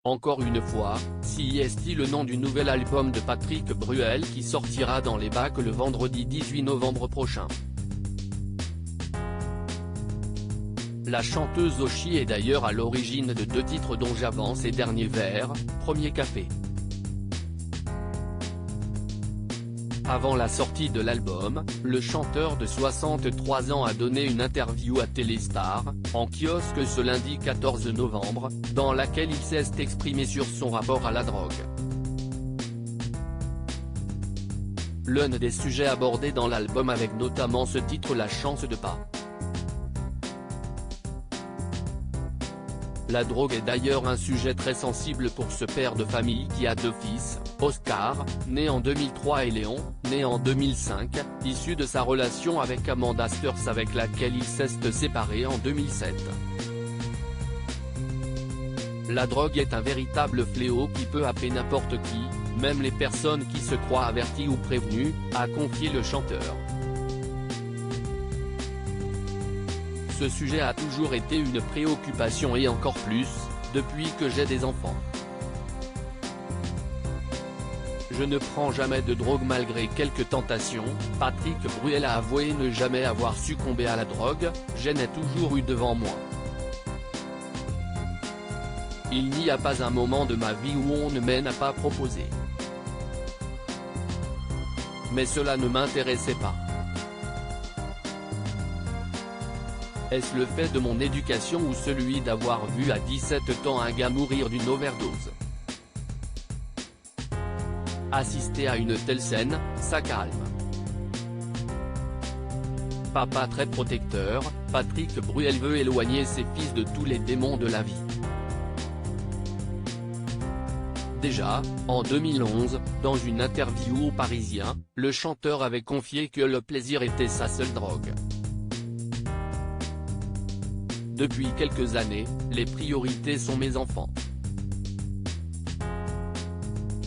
Encore une fois, si est le nom du nouvel album de Patrick Bruel qui sortira dans les bacs le vendredi 18 novembre prochain. La chanteuse Oshi est d'ailleurs à l'origine de 2 titres dont J'avance et Dernier verre, Premier café. Avant la sortie de l'album, le chanteur de 63 ans a donné une interview à Téléstar, en kiosque ce lundi 14 novembre, dans laquelle il s'est exprimé sur son rapport à la drogue. L'un des sujets abordés dans l'album avec notamment ce titre La chance de pas. La drogue est d'ailleurs un sujet très sensible pour ce père de famille qui a 2 fils, Oscar, né en 2003 et Léon, né en 2005, issu de sa relation avec Amanda Steurs avec laquelle il s'est séparé en 2007. La drogue est un véritable fléau qui peut happer n'importe qui, même les personnes qui se croient averties ou prévenues, a confié le chanteur. Ce sujet a toujours été une préoccupation et encore plus, depuis que j'ai des enfants. Je ne prends jamais de drogue malgré quelques tentations. Patrick Bruel a avoué ne jamais avoir succombé à la drogue, je n'ai toujours eu devant moi. Il n'y a pas un moment de ma vie où on ne m'en a pas proposé. Mais cela ne m'intéressait pas. Est-ce le fait de mon éducation ou celui d'avoir vu à 17 ans un gars mourir d'une overdose? Assister à une telle scène, ça calme. Papa très protecteur, Patrick Bruel veut éloigner ses fils de tous les démons de la vie. Déjà, en 2011, dans une interview au Parisien, le chanteur avait confié que le plaisir était sa seule drogue. Depuis quelques années, les priorités sont mes enfants.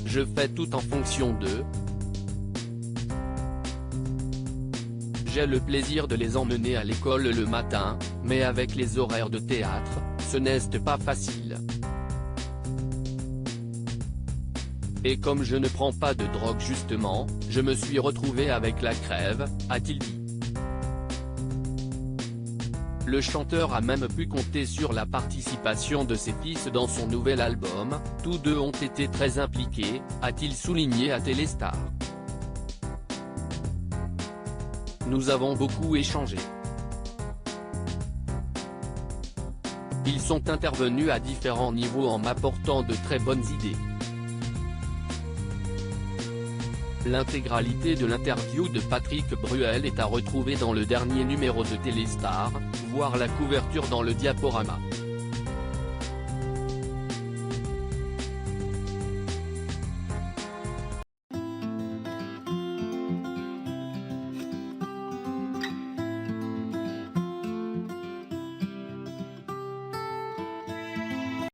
Je fais tout en fonction d'eux. J'ai le plaisir de les emmener à l'école le matin, mais avec les horaires de théâtre, ce n'est pas facile. Et comme je ne prends pas de drogue justement, je me suis retrouvé avec la crève, a-t-il dit. Le chanteur a même pu compter sur la participation de ses fils dans son nouvel album, tous 2 ont été très impliqués, a-t-il souligné à Téléstar. Nous avons beaucoup échangé. Ils sont intervenus à différents niveaux en m'apportant de très bonnes idées. L'intégralité de l'interview de Patrick Bruel est à retrouver dans le dernier numéro de Téléstar, voir la couverture dans le diaporama.